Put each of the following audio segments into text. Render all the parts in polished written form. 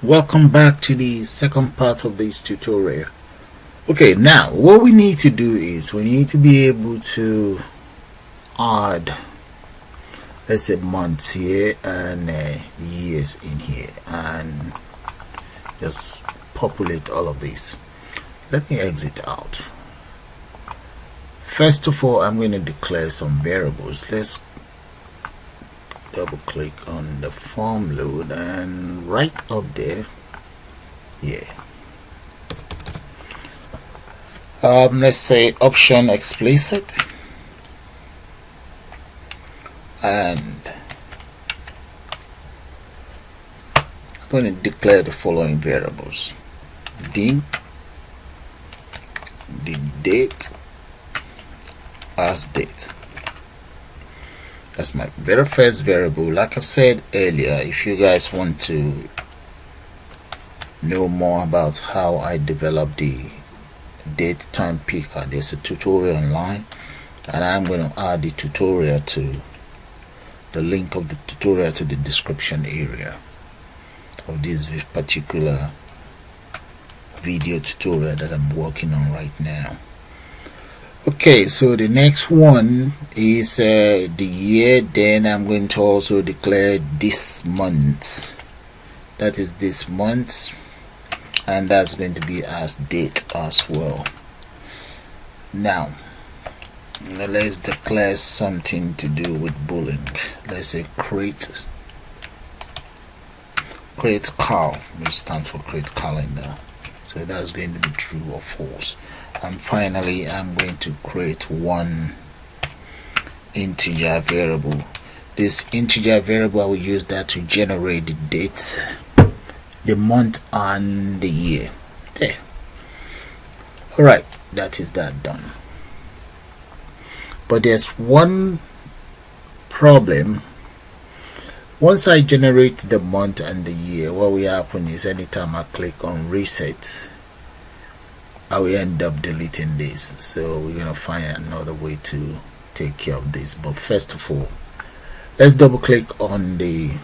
Welcome back to the second part of this tutorial. Okay, now what we need to do is we need to be able to add, let's say, months here and years in here, and just populate all of these. Let me exit out. First of all, I'm going to declare some variables. Let's double click on the form load, and right up there, let's say option explicit, and I'm going to declare the following variables: the date as date. That's my very first variable. Like I said earlier, if you guys want to know more about how I develop the date time picker, there's a tutorial online, and I'm going to add the tutorial to the link of the tutorial to the description area of this particular video tutorial that I'm working on right now. Okay, so the next one is the year. Then I'm going to also declare this month, that is this month, and that's going to be as date as well. Now let's declare something to do with boolean. Let's say create cal, which stands for create calendar. So that's going to be true or false. And finally, I'm going to create one integer variable. This integer variable, I will use that to generate the date, the month, and the year. There. Alright, that is that done. But there's one problem. Once I generate the month and the year, what will happen is anytime I click on reset, I will end up deleting this. So we're going to find another way to take care of this. But first of all, let's double click on the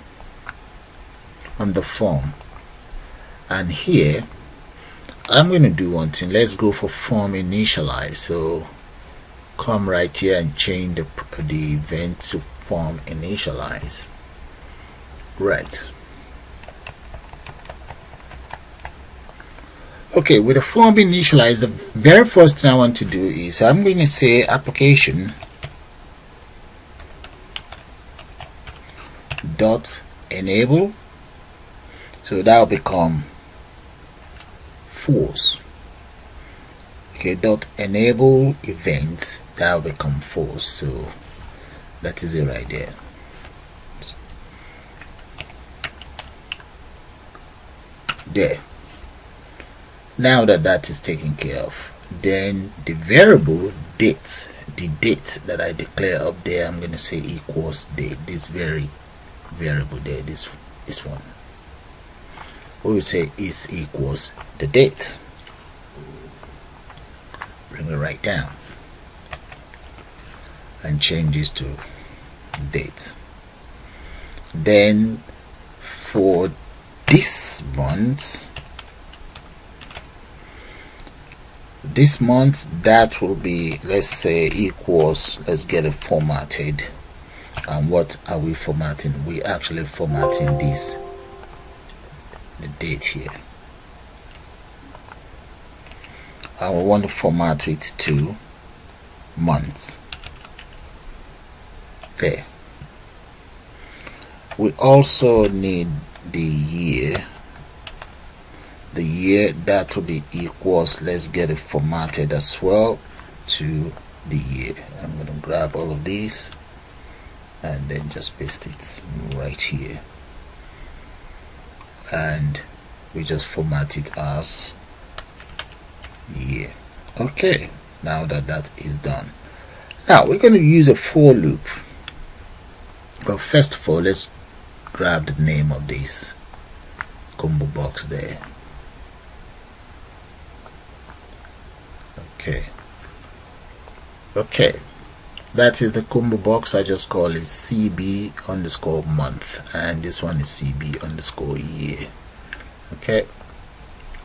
form, and here I'm going to do one thing. Let's go for form initialize. So come right here and change the event to form initialize. Right. Okay, with the form initialized, the very first thing I want to do is I'm going to say application dot enable, so that will become false. Okay, dot enable event, that will become false. So that is it right there. There. Now that is taken care of, then the variable date, the date that I declare up there, I'm going to say equals date. This very variable there, this one, we will say is equals the date. Bring it right down and change this to date. Then for this month, that will be, let's say, equals, let's get it formatted. And what are we formatting? We actually formatting this, the date here. I will want to format it to months. There. We also need the year. The year, that will be equals, let's get it formatted as well to the year. I'm going to grab all of these and then just paste it right here, and we just format it as year. Okay, now that is done, now we're going to use a for loop. But first of all, let's grab the name of this combo box there. Okay, that is the combo box. I just call it CB underscore month, and this one is CB underscore year. Okay,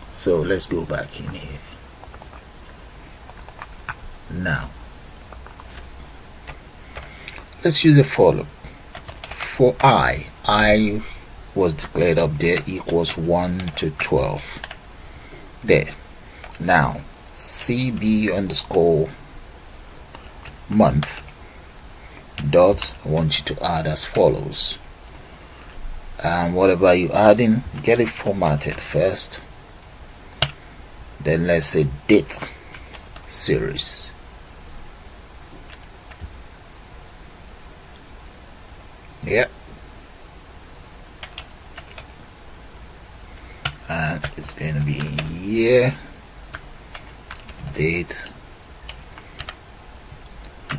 so let's go back in here. Now let's use a for loop. For I was declared up there equals 1 to 12. There. Now CB underscore month dot, I want you to add as follows, and whatever you add in, get it formatted first. Then let's say date series. Yep. And it's going to be year, date.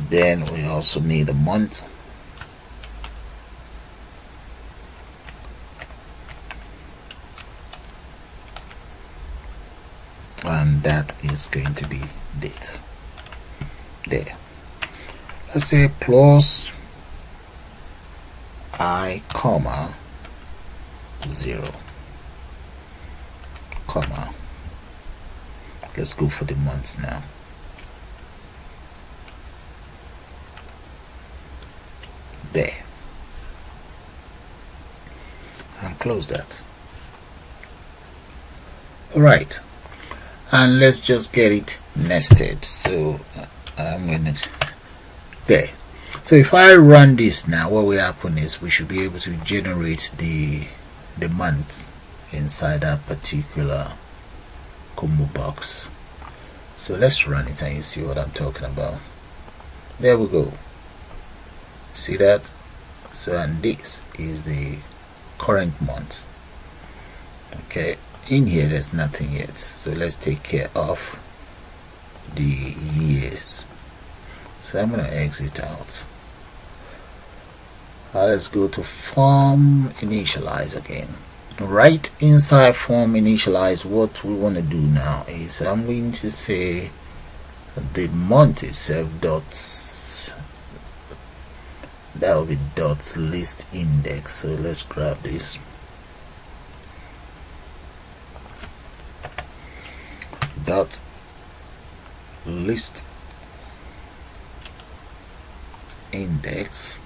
Then we also need a month. And that is going to be date. There. Let's say plus I comma 0 comma. Let's go for the months now. There. And close that. Alright. And let's just get it nested. So I'm going to there. So if I run this now, what will happen is we should be able to generate the month inside that particular combo box. So let's run it and you see what I'm talking about. There we go. See that? So, and this is the current month. Okay, in here there's nothing yet, so let's take care of the years. So I'm going to exit out. Let's go to form initialize again. Right inside form initialize, what we want to do now is I'm going to say the month itself dots, that will be dots list index. So let's grab this. Dot list index,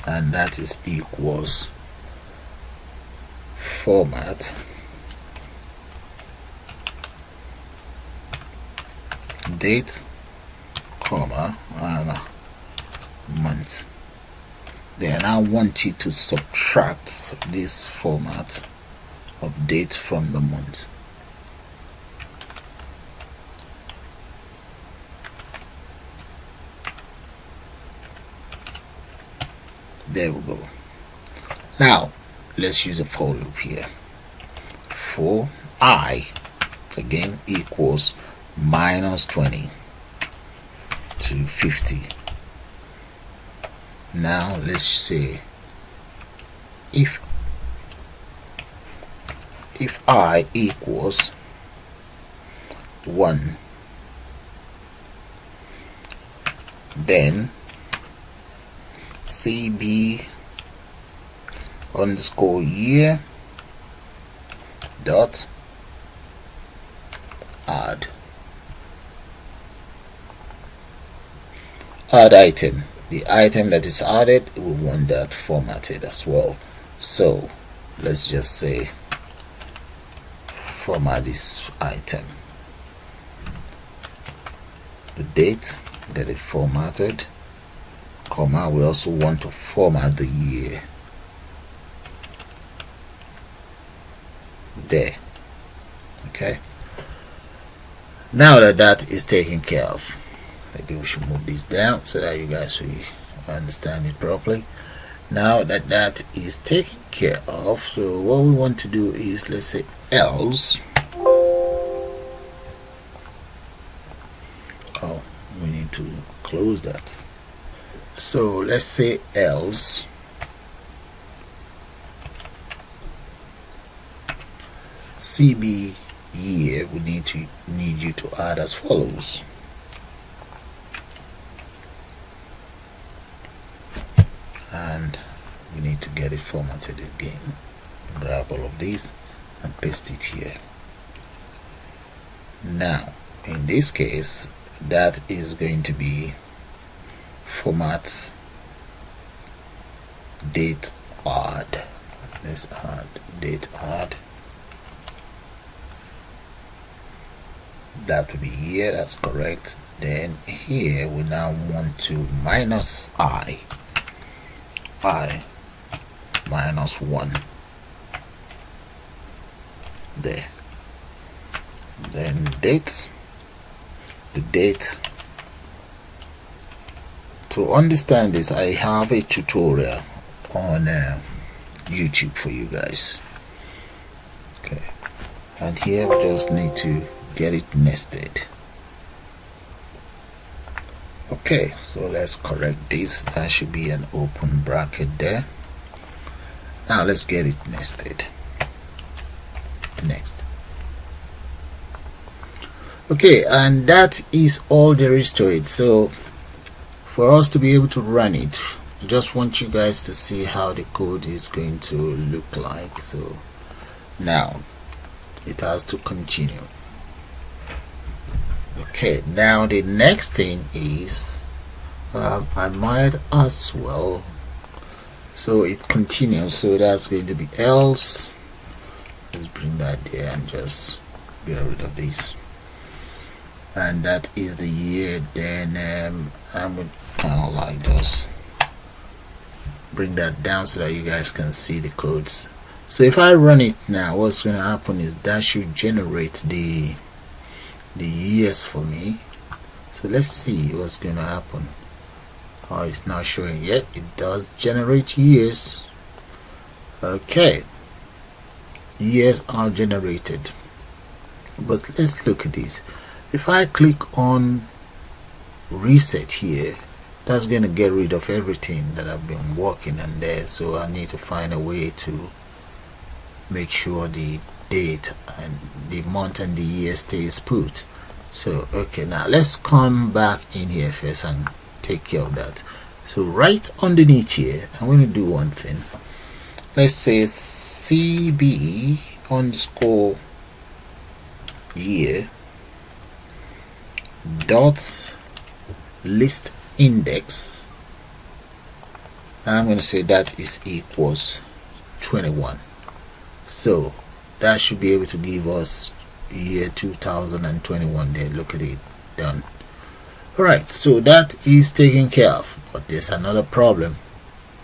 and that is equals format date comma and month. Then I want you to subtract this format of date from the month. There we go. Now let's use a for loop here. For I again equals minus 20 to 50. Now let's say if I equals 1, then CB underscore year dot add item. The item that is added, we want that formatted as well. So let's just say format this item, the date, get it formatted, comma, we also want to format the year. There. Okay, now that that is taken care of, maybe we should move this down so that you guys will understand it properly. Now that that is taken care of, so what we want to do is, let's say else, oh, we need to close that. So let's say else CB year, we need you to add as follows. And we need to get it formatted again. Grab all of these and paste it here. Now in this case, that is going to be format date add. Let's add date add. That will be here, that's correct. Then here we now want to minus I minus 1 there. Then date, the date. To understand this, I have a tutorial on YouTube for you guys. Okay, and here we just need to get it nested. Okay, so let's correct this. That should be an open bracket there. Now let's get it nested. Next. Okay, and that is all there is to it. So for us to be able to run it, I just want you guys to see how the code is going to look like. So now it has to continue. Okay, now the next thing is I might as well, so it continues, so that's going to be else. Let's bring that there and just get rid of this, and that is the year. Then I'm going to kind of like just bring that down so that you guys can see the codes. So if I run it now, what's going to happen is that should generate the years for me. So let's see what's going to happen. Oh, it's not showing yet. It does generate years. Okay, years are generated, but let's look at this. If I click on reset here, that's going to get rid of everything that I've been working on there. So I need to find a way to make sure the date and the month and the year stays put. So okay, now let's come back in here first and take care of that. So right underneath here, I'm going to do one thing. Let's say CB underscore year dot list index. I'm going to say that is equals 21. So that should be able to give us year 2021 there. Look at it, done. Alright, so that is taken care of, but there's another problem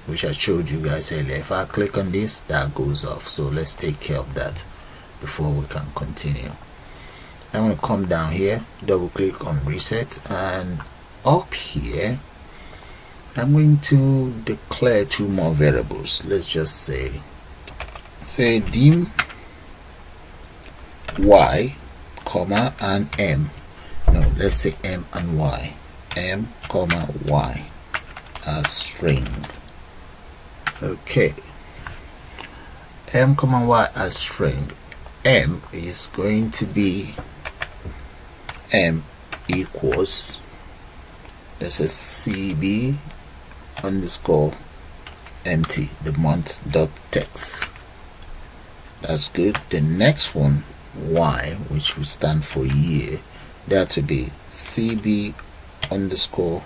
which I showed you guys earlier. If I click on this, that goes off. So let's take care of that before we can continue. I'm going to come down here, double click on reset, and up here I'm going to declare two more variables. Let's just say dim y comma and m. No, let's say m and y. M comma y as string. Okay, m comma y as string. M is going to be m equals, let's say cb underscore empty, the month dot text. That's good. The next one, y, which would stand for year, that would be cb underscore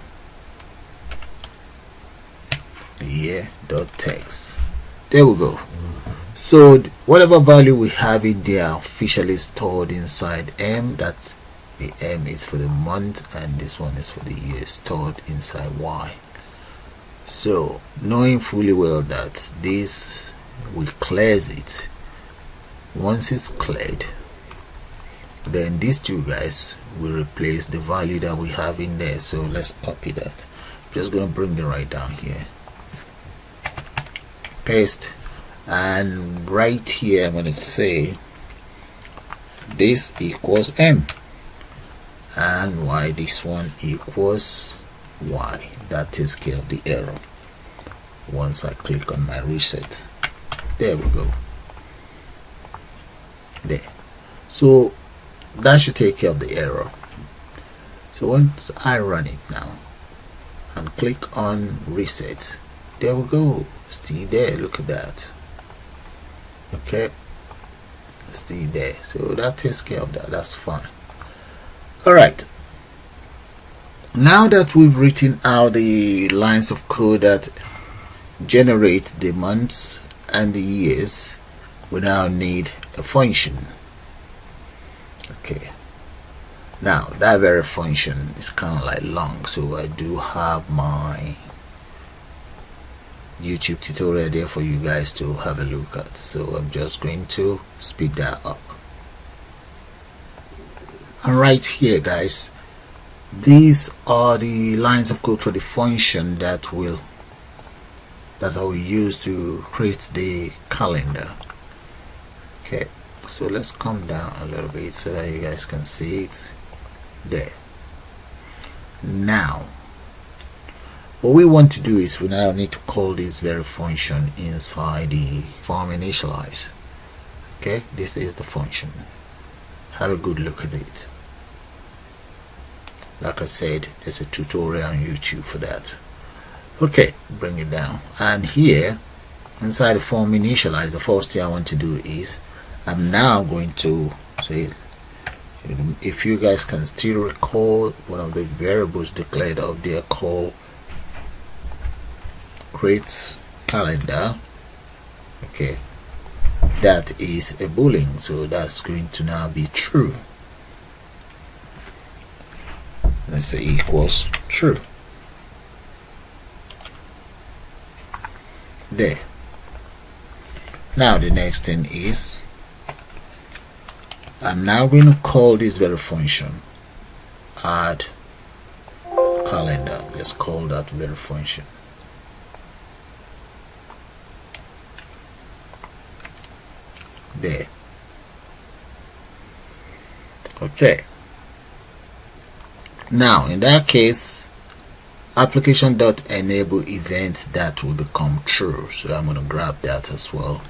year dot text. There we go. So whatever value we have in there officially stored inside m. That's the m is for the month, and this one is for the year, stored inside y. So knowing fully well that this we clears it, once it's cleared, then these two guys will replace the value that we have in there. So let's copy that. Just gonna bring it right down here, paste, and right here I'm going to say this equals m, and y, this one equals y. That takes care of the error. Once I click on my reset, there we go, there. So that should take care of the error. So once I run it now and click on reset, there we go. still there. Look at that. Okay, still there. So that takes care of that. That's fine. All right, now that we've written out the lines of code that generate the months and the years, we now need a function. Okay, now that very function is kind of like long, so I do have my YouTube tutorial there for you guys to have a look at, so I'm just going to speed that up. And right here, guys, these are the lines of code for the function that I will use to create the calendar. Okay, so let's come down a little bit so that you guys can see it there. Now what we want to do is we now need to call this very function inside the form initialize. Okay, this is the function. Have a good look at it. Like I said, there's a tutorial on YouTube for that. Okay, bring it down, and here inside the form initialize, the first thing I want to do is I'm now going to say, if you guys can still recall, one of the variables declared up there called create calendar. Okay, that is a boolean, so that's going to now be true. Let's say equals true. There. Now the next thing is I'm now going to call this very function add calendar. Let's call that very function. There. Okay, now in that case application.enable event, that will become true, so I'm going to grab that as well,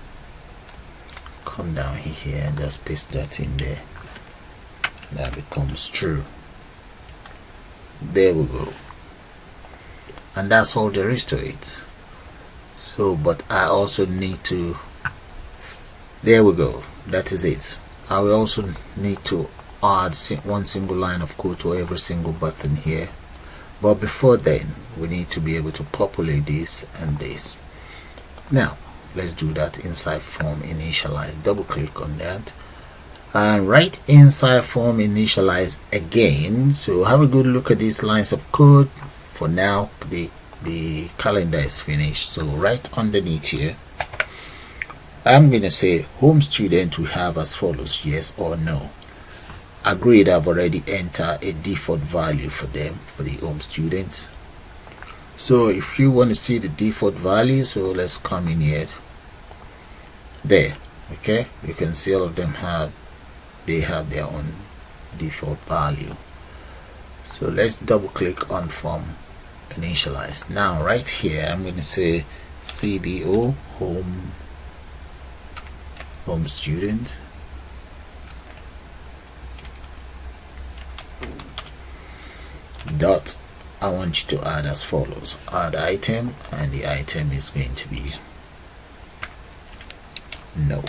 come down here and just paste that in there. That becomes true. There we go, and that's all there is to it. So but I also need to, there we go, that is it. I will also need to add one single line of code to every single button here, but before then we need to be able to populate this and this. Now let's do that inside form initialize. Double click on that and right inside form initialize again. So have a good look at these lines of code. For now the calendar is finished, so right underneath here I'm gonna say home student we have as follows, yes or no. Agreed, I've already entered a default value for them, for the home student. So if you want to see the default value, so let's come in here. There, okay, you can see all of them have their own default value. So let's double click on form initialize. Now right here I'm going to say CBO home student dot, I want you to add as follows, add item, and the item is going to be no.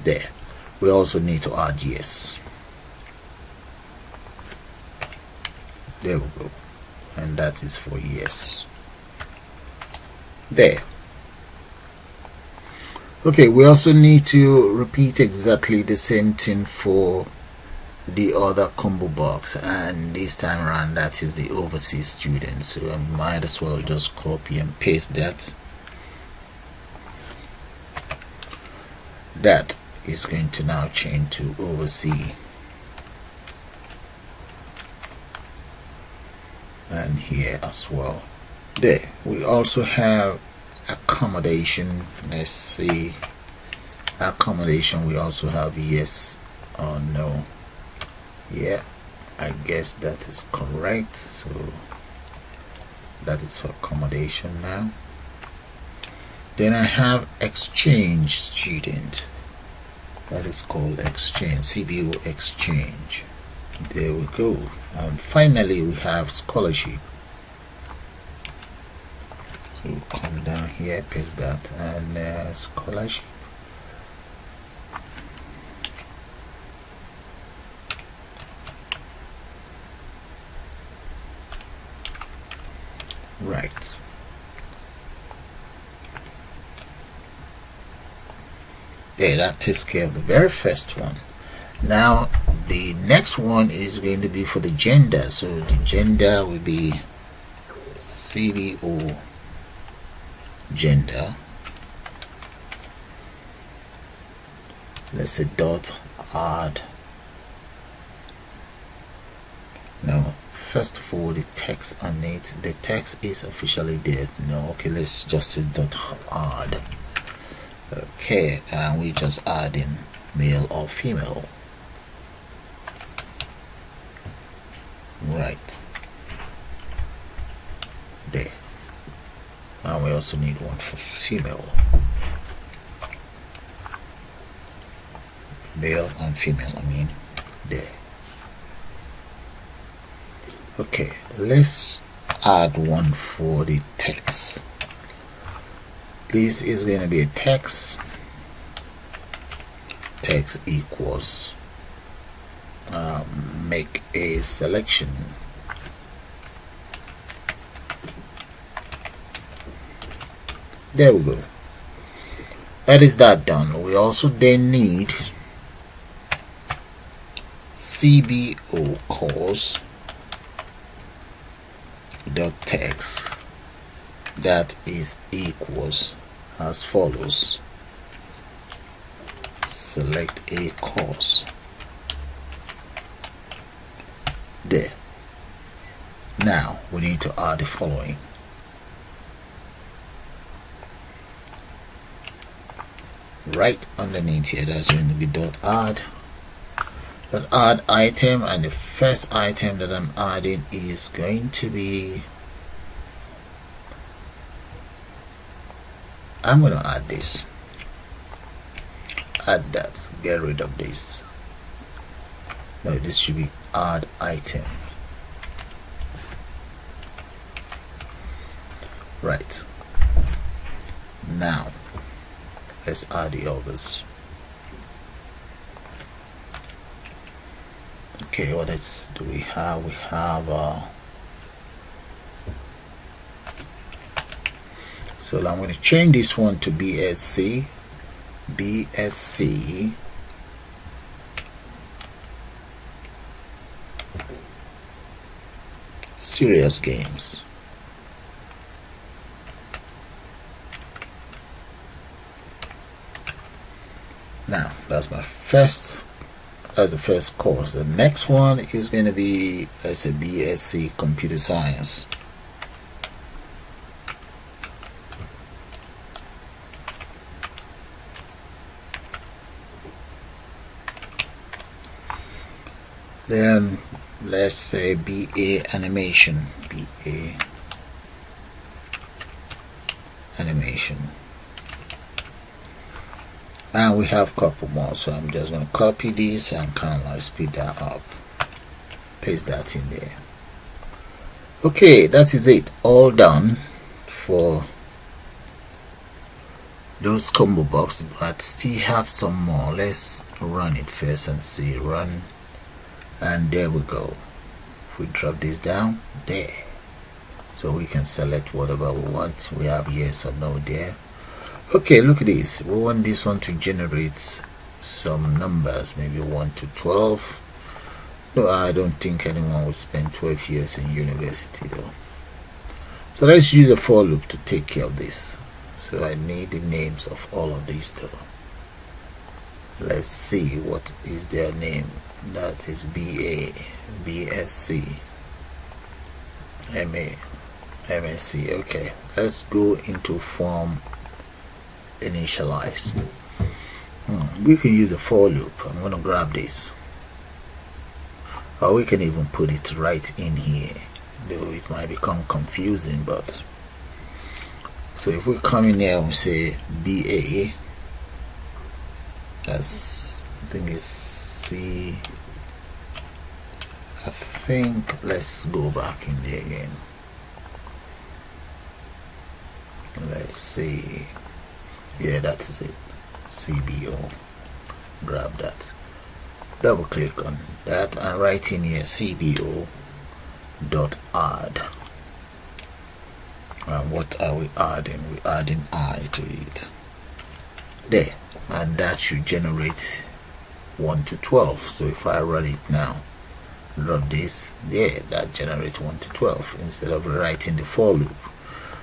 There, we also need to add yes. There we go, and that is for yes. There. Okay, we also need to repeat exactly the same thing for the other combo box, and this time around that is the overseas student, so I might as well just copy and paste that. That is going to now change to overseas, and here as well. There, we also have accommodation. Let's see, accommodation, we also have yes or no. Yeah, I guess that is correct, so that is for accommodation. Now then I have exchange student, that is called exchange, CBO exchange. There we go. And finally we have scholarship. We'll come down here, paste that, and scholarship. Right. There, that takes care of the very first one. Now the next one is going to be for the gender. So the gender will be CBO gender. Let's say dot add. Now first of all, the text on it, the text is officially there. No, okay, let's just say dot add. Okay, and we just add in male or female. Right there. And we also need one for female. Male and female, I mean, there. Okay, let's add one for the text. This is going to be a text. Text equals make a selection. There we go. That is that done. We also then need CBO course dot text that is equals as follows. Select a course. There. Now we need to add the following. Right underneath here, that's going to be dot add item, and the first item that I'm adding is going to be, I'm going to add this. Add that, get rid of this. No, this should be add item. Right. Now let's add the others. Okay, what else do we have? We have so I'm going to change this one to BSC serious games. Now that's the first course. The next one is going to be as a BSc computer science. Then let's say BA animation. And we have a couple more, so I'm just going to copy this and kind of like speed that up, paste that in there. Okay, that is it, all done for those combo box, but still have some more. Let's run it first and see. Run, and there we go. If we drop this down there, so we can select whatever we want. We have yes or no there. Okay, look at this. We want this one to generate some numbers, maybe 1 to 12. No, I don't think anyone would spend 12 years in university though. So let's use a for loop to take care of this. So I need the names of all of these though. Let's see what is their name. That is BA, BSc, MA, MSc. Okay, let's go into form initialize. We can use a for loop. I'm going to grab this, or we can even put it right in here, though it might become confusing. But so if we come in here and say BA, that's, I think it's C, I think let's go back in there again. Let's see. Yeah, that is it. CBO. Grab that. Double click on that and write in here CBO dot add. And what are we adding? We're adding I to it. There. And that should generate 1 to 12. So if I run it now, drop this there, that generates 1 to 12 instead of writing the for loop.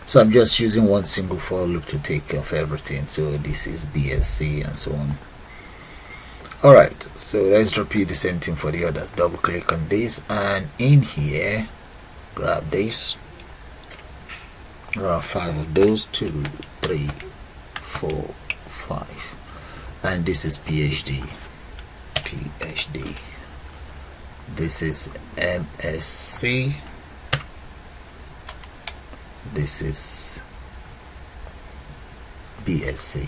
So I'm just using one single for loop to take care of everything. So this is BSC and so on. Alright, so let's repeat the same thing for the others. Double click on this and in here grab this. There are 5 of those, 2, 3, 4, 5, and this is PhD. This is MSc. This is BSc.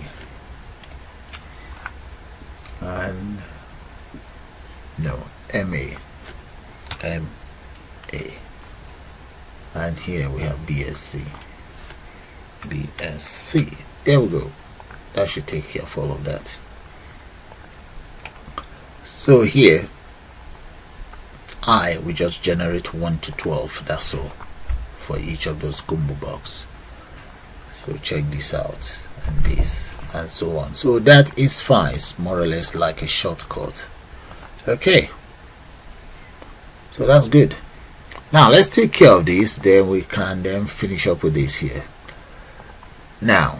And no, MA. And here we have BSc. There we go. That should take care of all of that. So here we just generate 1 to 12, that's all, for each of those combo box. So check this out, and this, and so on. So that is fine. It's more or less like a shortcut. Okay, so that's good. Now let's take care of this, then we can then finish up with this here. Now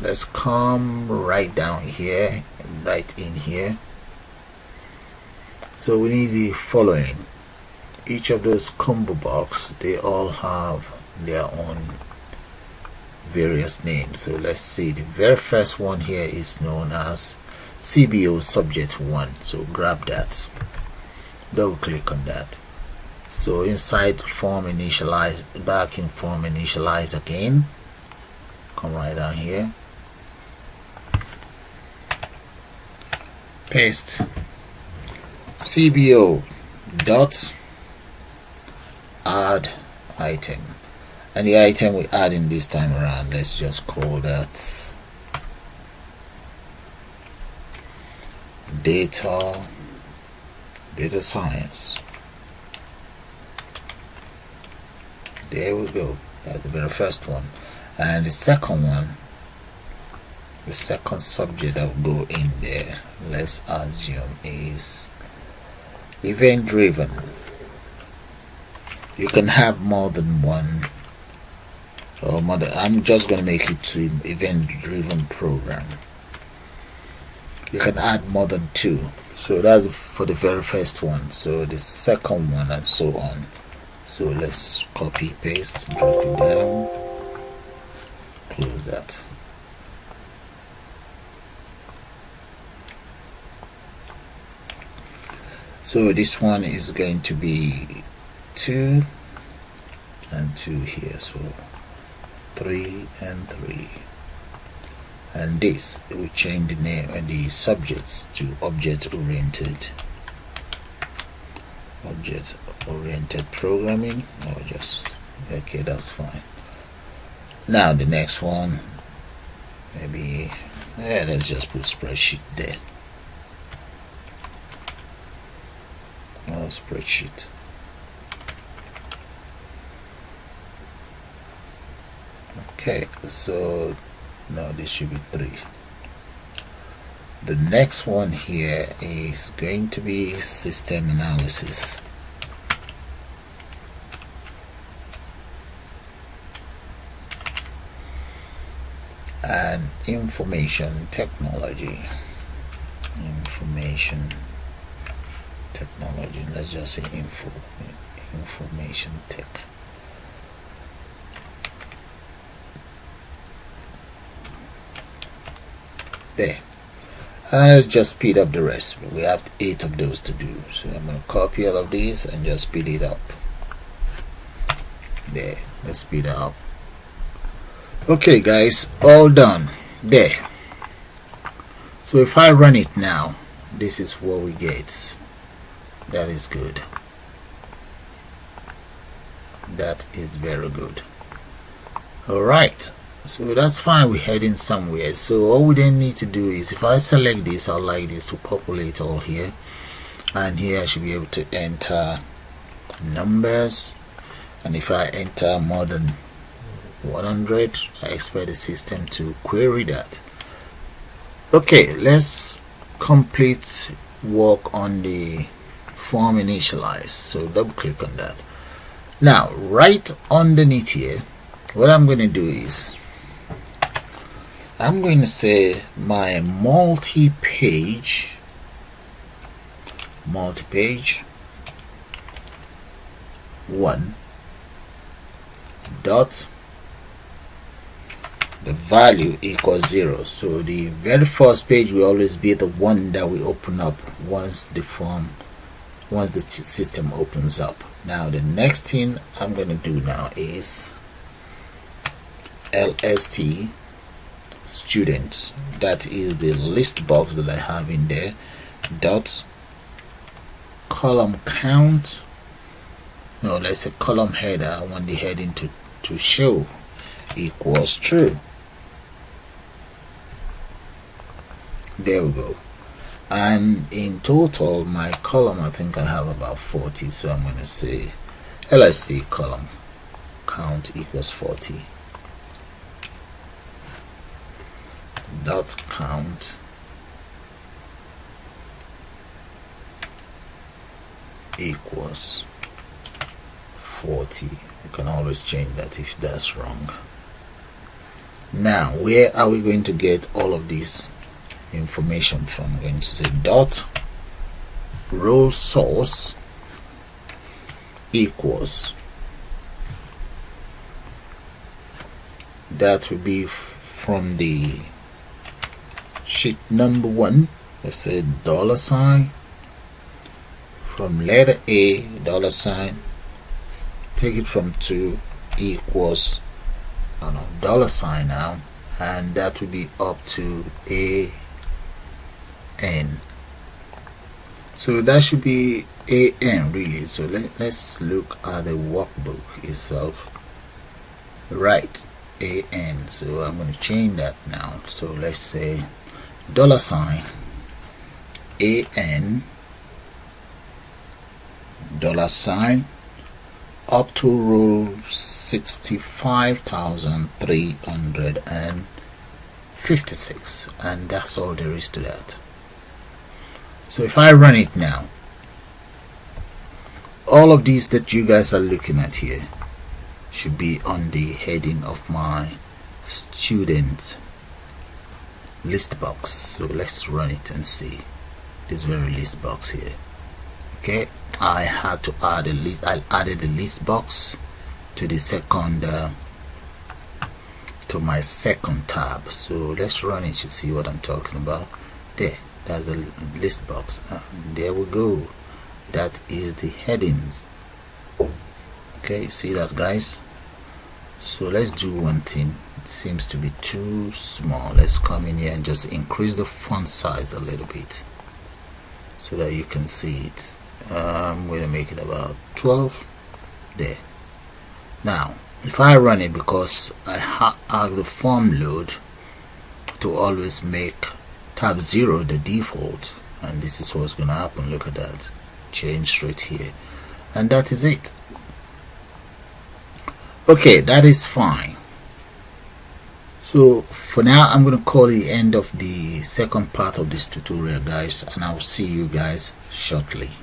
let's come right down here and right in here. So we need the following. Each of those combo box, they all have their own various names. So let's see, the very first one here is known as CBO subject 1. So grab that, double click on that. So inside form initialize, back in form initialize again, come right down here, paste CBO dot add item, and the item we add in this time around, let's just call that data science. There we go. That's the very first one. And the second one, the second subject that will go in there, let's assume is event driven. You can have more than one, or more than, I'm just going to make it to event driven program. You can add more than 2. So that's for the very first one. So the second one and so on. So let's copy paste, drop it down, close that. So this one is going to be 2 and 2 here, so 3 and 3. And this, we change the name and the subjects to object oriented programming, or just okay, that's fine. Now the next one, maybe let's just put spreadsheet there. Spreadsheet. Okay, so now this should be 3. The next one here is going to be system analysis. And information technology. Let's just say information tech. There. And let's just speed up the rest. We have 8 of those to do, so I'm going to copy all of these and just speed it up. There, let's speed it up. Okay guys, all done. There. So if I run it now, this is what we get. That is good. That is very good. Alright, So that's fine, we're heading somewhere. So all we then need to do is, if I select this, I'd like this to populate all here, and here I should be able to enter numbers, and if I enter more than 100, I expect the system to query that. Okay, let's complete work on the form initialize. So double click on that. Now right underneath here, what I'm going to do is I'm going to say my multi-page one dot the value equals 0. So the very first page will always be the one that we open up once the system opens up. Now the next thing I'm going to do now is lst student, that is the list box that I have in there, dot column count, no, let's say column header. I want the heading to show equals true. There we go. And in total my column, I think I have about 40, so I'm going to say lst column count equals 40 dot count equals 40. You can always change that if that's wrong. Now where are we going to get all of this information from? I'm going to say dot row source equals, that will be from the sheet number 1, let's say $, from letter A, $, take it from 2 equals, I don't know, $, now, and that will be up to AN. So that should be AN really. So let's look at the workbook itself. Right, AN. So I'm going to change that now. So let's say $, AN, $, up to row 65,356, and that's all there is to that. So if I run it now, all of these that you guys are looking at here should be on the heading of my student list box. So let's run it and see this very list box here. Okay, I had to add a list. I added the list box to the second to my second tab. So let's run it to see what I'm talking about. There, that's the list box. There we go. That is the headings. Okay, you see that, guys? So let's do one thing. It seems to be too small. Let's come in here and just increase the font size a little bit so that you can see it. I'm going to make it about 12 there. Now if I run it, because I have the form load to always make tab 0 the default, and this is what's going to happen. Look at that, change straight here, and that is it. Okay, that is fine. So for now I'm going to call the end of the second part of this tutorial, guys, and I'll see you guys shortly.